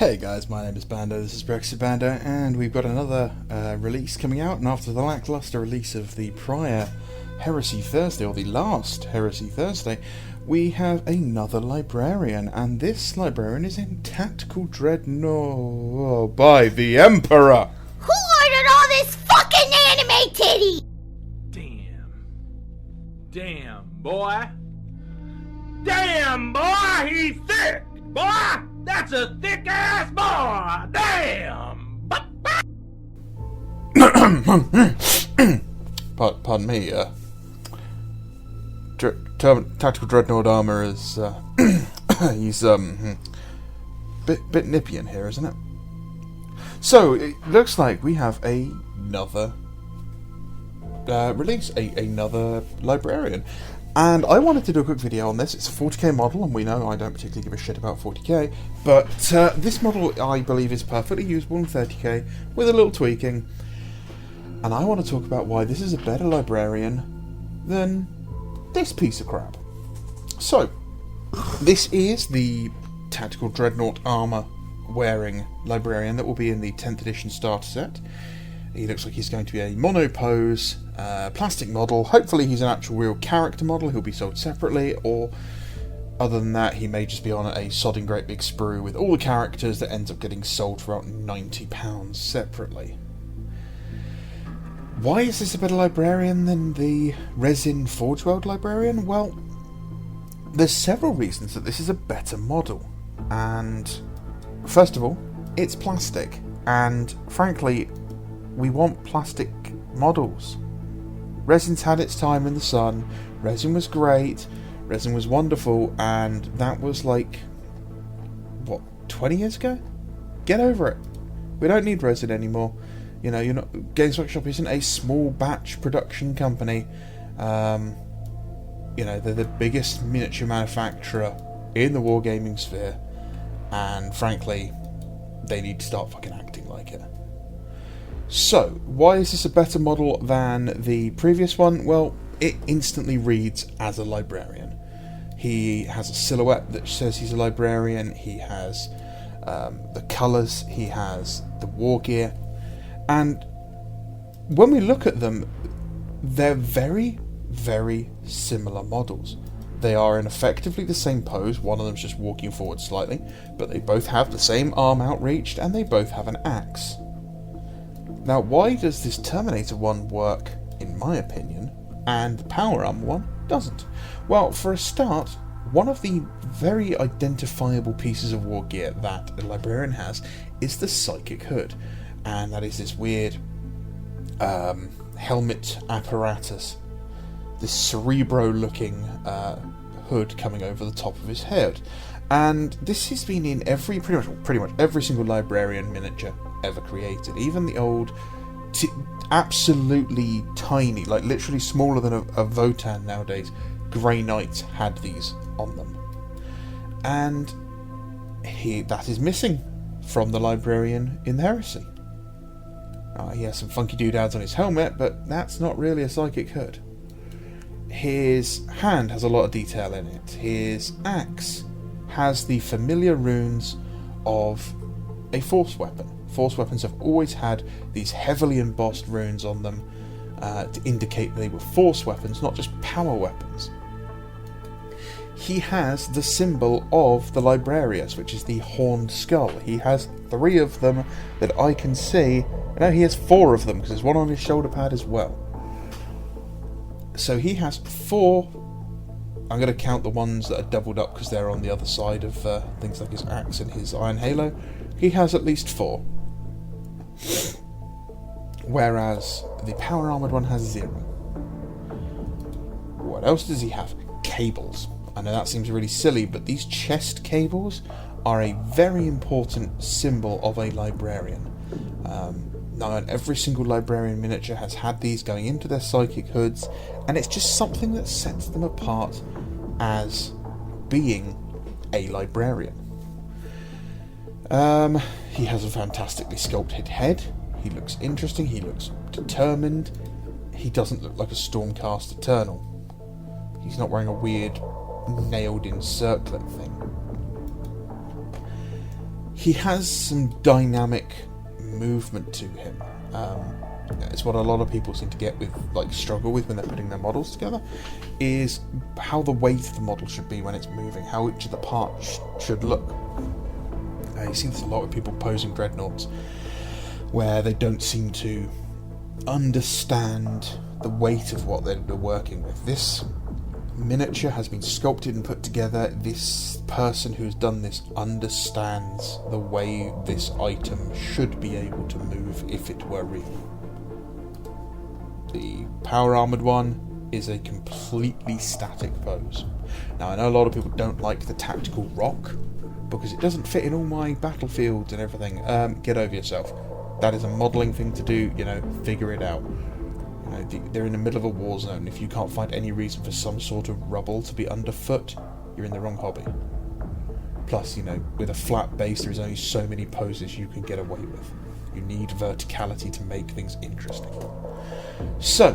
Hey guys, my name is Bando, this is Brexit Bando, and we've got another release coming out, and after the lackluster release of the prior Heresy Thursday, or the last Heresy Thursday, we have another Librarian, and this Librarian is in Tactical Dreadnought by the Emperor! Who ordered all this fucking anime titty? Damn, boy. Damn, boy, he's thick, boy! That's a thick-ass boy! Damn! Pardon me, Tactical Dreadnought armor is, he's, bit nippy in here, isn't it? So, it looks like we have another release, another Librarian. And I wanted to do a quick video on this. It's a 40k model, and we know I don't particularly give a shit about 40k, but this model, I believe, is perfectly usable in 30k, with a little tweaking. And I want to talk about why this is a better Librarian than this piece of crap. So, this is the Tactical Dreadnought armor wearing Librarian that will be in the 10th edition starter set. He looks like he's going to be a monopose plastic model. Hopefully he's an actual real character model. He'll be sold separately, or other than that, he may just be on a sodding great big sprue with all the characters that ends up getting sold for about £90 separately. Why is this a better Librarian than the resin Forge World Librarian? Well, there's several reasons that this is a better model. And first of all, it's plastic, and frankly, we want plastic models. Resin's had its time in the sun. Resin was great. Resin was wonderful, and that was like, what, 20 years ago? Get over it. We don't need resin anymore. You know, you're not. Games Workshop isn't a small batch production company. You know, they're the biggest miniature manufacturer in the wargaming sphere, and frankly, they need to start fucking acting like it. So, why is this a better model than the previous one? Well, it instantly reads as a Librarian. He has a silhouette that says he's a Librarian, he has the colours, he has the war gear, and when we look at them, they're very, very similar models. They are in effectively the same pose, one of them's just walking forward slightly, but they both have the same arm outreached, and they both have an axe. Now, why does this Terminator one work, in my opinion, and the Power Armor one doesn't? Well, for a start, one of the very identifiable pieces of war gear that a Librarian has is the Psychic Hood, and that is this weird helmet apparatus, this Cerebro-looking hood coming over the top of his head. And this has been in pretty much every single Librarian miniature ever created. Even the old, absolutely tiny, like literally smaller than a Votan nowadays, Grey Knights had these on them. And that is missing from the Librarian in the Heresy. He has some funky doodads on his helmet, but that's not really a Psychic Hood. His hand has a lot of detail in it. His axe has the familiar runes of a Force weapon. Force weapons have always had these heavily embossed runes on them to indicate they were Force weapons, not just power weapons. He has the symbol of the Librarius, which is the horned skull. He has 3 of them that I can see. No, he has 4 of them, because there's one on his shoulder pad as well. So he has 4. I'm going to count the ones that are doubled up because they're on the other side of things like his axe and his Iron Halo. He has at least 4. Whereas the Power Armoured one has 0. What else does he have? Cables. I know that seems really silly, but these chest cables are a very important symbol of a Librarian. Now, every single Librarian miniature has had these going into their Psychic Hoods, and it's just something that sets them apart as being a Librarian. He has a fantastically sculpted head. He looks interesting. He looks determined. He doesn't look like a Stormcast Eternal. He's not wearing a weird nailed-in circlet thing. he has some dynamic movement to him. It's what a lot of people seem to get with, like, struggle with when they're putting their models together, is how the weight of the model should be when it's moving, how each of the parts should look. You see this a lot with people posing dreadnoughts, where they don't seem to understand the weight of what they're working with. This miniature has been sculpted and put together. This person who's done this understands the way this item should be able to move if it were real. The power armoured one is a completely static pose. Now, I know a lot of people don't like the tactical rock because it doesn't fit in all my battlefields and everything. Get over yourself. That is a modelling thing to do, figure it out. They're in the middle of a war zone. If you can't find any reason for some sort of rubble to be underfoot, you're in the wrong hobby. Plus, with a flat base, there's only so many poses you can get away with. You need verticality to make things interesting. So,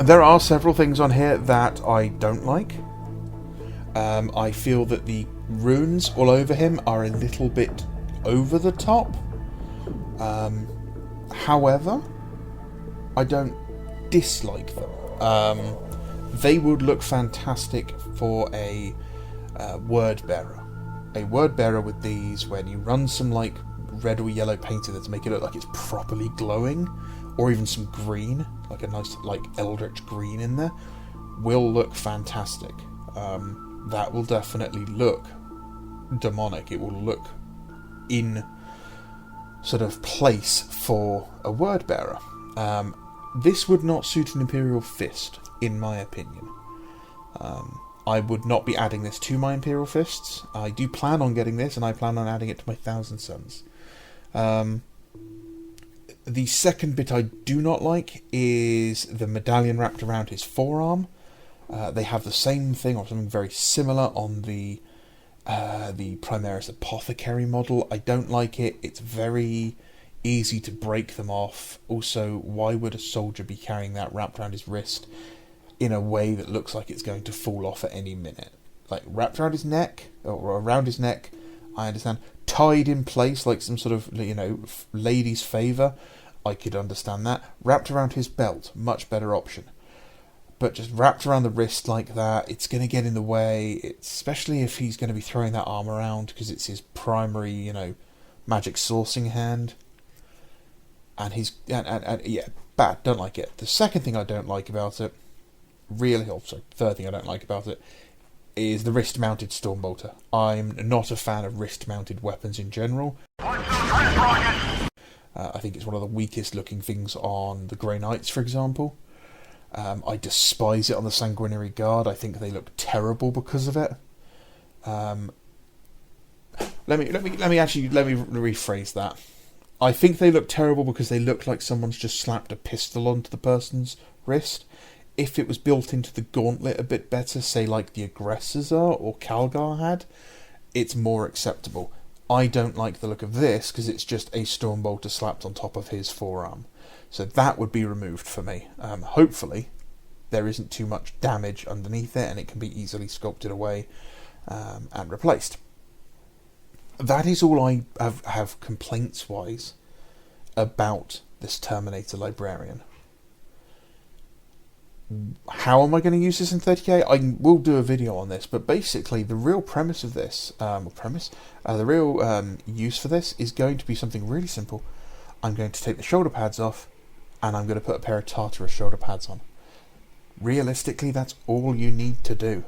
there are several things on here that I don't like. I feel that the runes all over him are a little bit over the top. However, I don't dislike them. They would look fantastic for a word bearer. A word bearer with these, when you run some like red or yellow paint in it to make it look like it's properly glowing, or even some green, like a nice like eldritch green in there, will look fantastic. That will definitely look demonic. It will look in sort of place for a word bearer. This would not suit an Imperial Fist, in my opinion. I would not be adding this to my Imperial Fists. I do plan on getting this, and I plan on adding it to my Thousand Suns. The second bit I do not like is the medallion wrapped around his forearm. They have the same thing, or something very similar, on the Primaris Apothecary model. I don't like it. It's very easy to break them off. Also, why would a soldier be carrying that wrapped around his wrist in a way that looks like it's going to fall off at any minute? Like, wrapped around his neck, or around his neck, I understand. Tied in place like some sort of, lady's favour, I could understand that. Wrapped around his belt, much better option. But just wrapped around the wrist like that, it's going to get in the way, especially if he's going to be throwing that arm around, because it's his primary, magic sourcing hand. And yeah, bad, don't like it. The second thing I don't like about it, third thing I don't like about it, is the wrist-mounted Stormbolter. I'm not a fan of wrist-mounted weapons in general. I think it's one of the weakest looking things on the Grey Knights, for example. I despise it on the Sanguinary Guard. I think they look terrible because of it. Let me rephrase that. I think they look terrible because they look like someone's just slapped a pistol onto the person's wrist. If it was built into the gauntlet a bit better, say like the Aggressors are, or Calgar had, it's more acceptable. I don't like the look of this because it's just a Stormbolter slapped on top of his forearm. So that would be removed for me. Hopefully, there isn't too much damage underneath it and it can be easily sculpted away and replaced. That is all I have complaints-wise about this Terminator Librarian. How am I going to use this in 30k? I will do a video on this, but basically the real premise of this, the real use for this is going to be something really simple. I'm going to take the shoulder pads off, and I'm going to put a pair of Tartarus shoulder pads on. Realistically, that's all you need to do.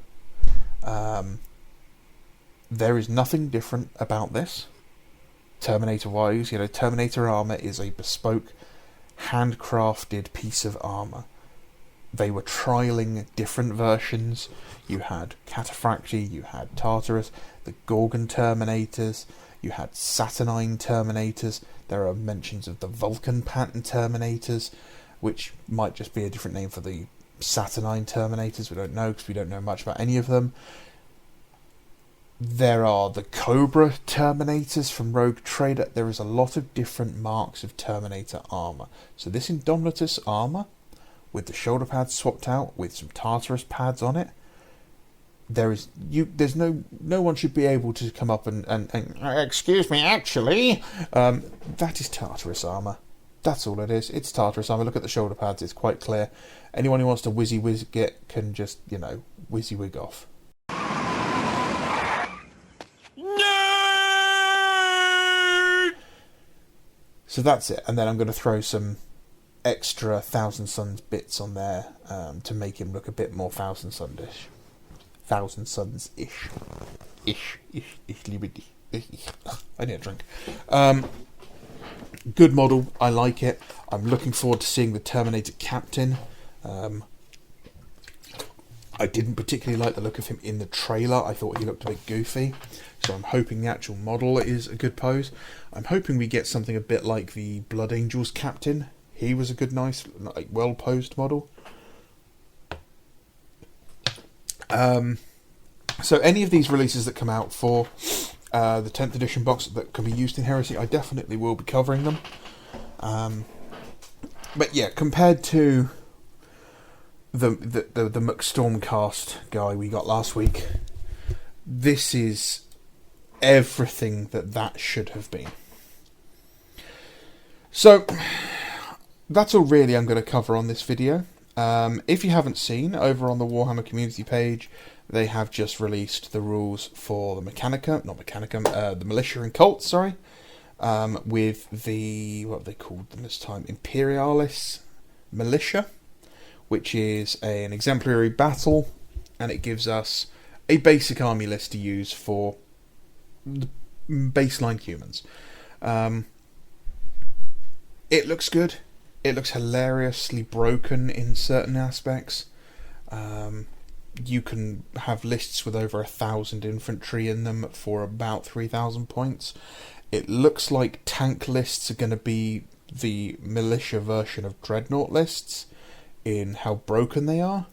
There is nothing different about this. Terminator-wise, Terminator armour is a bespoke, handcrafted piece of armour. They were trialling different versions. You had Cataphracti, you had Tartarus, the Gorgon Terminators, you had Saturnine Terminators. There are mentions of the Vulcan pattern Terminators, which might just be a different name for the Saturnine Terminators. We don't know, because we don't know much about any of them. There are the Cobra Terminators from Rogue Trader. There is a lot of different marks of Terminator armour. So this Indomitus armour, with the shoulder pads swapped out with some Tartarus pads on it, there's no one should be able to come up and excuse me, actually, that is Tartarus armour. That's all it is. It's Tartarus armour. Look at the shoulder pads. It's quite clear. Anyone who wants to whiz it can just, whizzy-wig off. So that's it. And then I'm going to throw some extra Thousand Sons bits on there to make him look a bit more Thousand Sons-ish. Thousand Sons-ish. Ish. I need a drink. Good model. I like it. I'm looking forward to seeing the Terminator Captain. I didn't particularly like the look of him in the trailer. I thought he looked a bit goofy. So I'm hoping the actual model is a good pose. I'm hoping we get something a bit like the Blood Angels Captain. He was a good, nice, well-posed model. So any of these releases that come out for the 10th edition box that can be used in Heresy, I definitely will be covering them. But yeah, compared to the McStormcast guy we got last week, this is everything that should have been. So that's all really I'm going to cover on this video. If you haven't seen, over on the Warhammer community page, they have just released the rules for the the Militia and Cult, with the, what have they called them this time? Imperialis Militia, which is an exemplary battle, and it gives us a basic army list to use for the baseline humans. It looks good. It looks hilariously broken in certain aspects. You can have lists with over 1,000 infantry in them for about 3,000 points. It looks like tank lists are going to be the militia version of Dreadnought lists in how broken they are.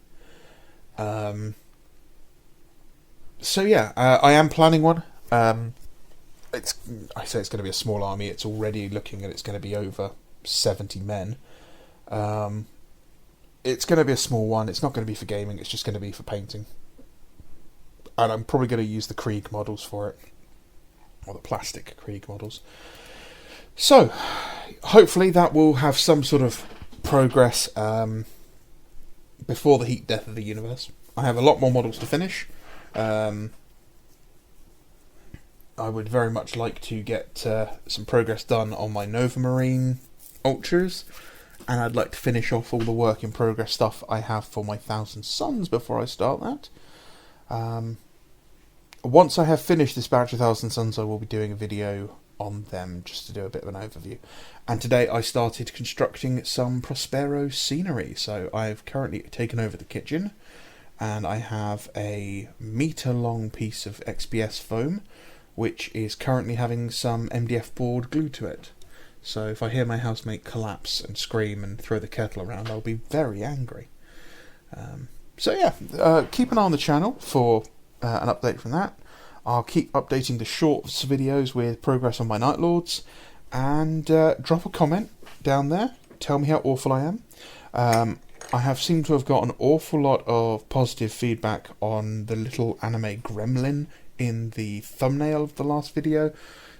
So yeah, I am planning one. I say it's going to be a small army. It's already looking at it's going to be over 70 men. It's going to be a small one. It's not going to be for gaming. It's just going to be for painting. And I'm probably going to use the Krieg models for it. Or the plastic Krieg models. So, hopefully that will have some sort of progress before the heat death of the universe. I have a lot more models to finish. I would very much like to get some progress done on my Nova Marine Ultras. And I'd like to finish off all the work in progress stuff I have for my Thousand Sons before I start that. Once I have finished this batch of Thousand Sons, I will be doing a video on them just to do a bit of an overview. And today I started constructing some Prospero scenery. So I've currently taken over the kitchen, and I have a metre-long piece of XPS foam, which is currently having some MDF board glued to it. So if I hear my housemate collapse and scream and throw the kettle around, I'll be very angry. So yeah, keep an eye on the channel for an update from that. I'll keep updating the shorts videos with progress on my Night Lords, and drop a comment down there. Tell me how awful I am. I have seemed to have got an awful lot of positive feedback on the little anime gremlin in the thumbnail of the last video.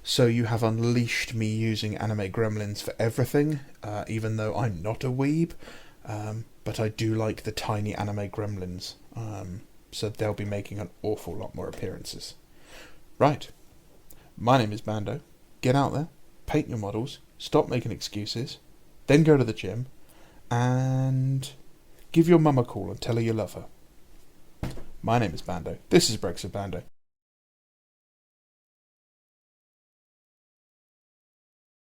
So you have unleashed me using anime gremlins for everything, even though I'm not a weeb. But I do like the tiny anime gremlins. So they'll be making an awful lot more appearances. Right. My name is Bando. Get out there, paint your models, stop making excuses, then go to the gym, and give your mum a call and tell her you love her. My name is Bando. This is Brexit Bando.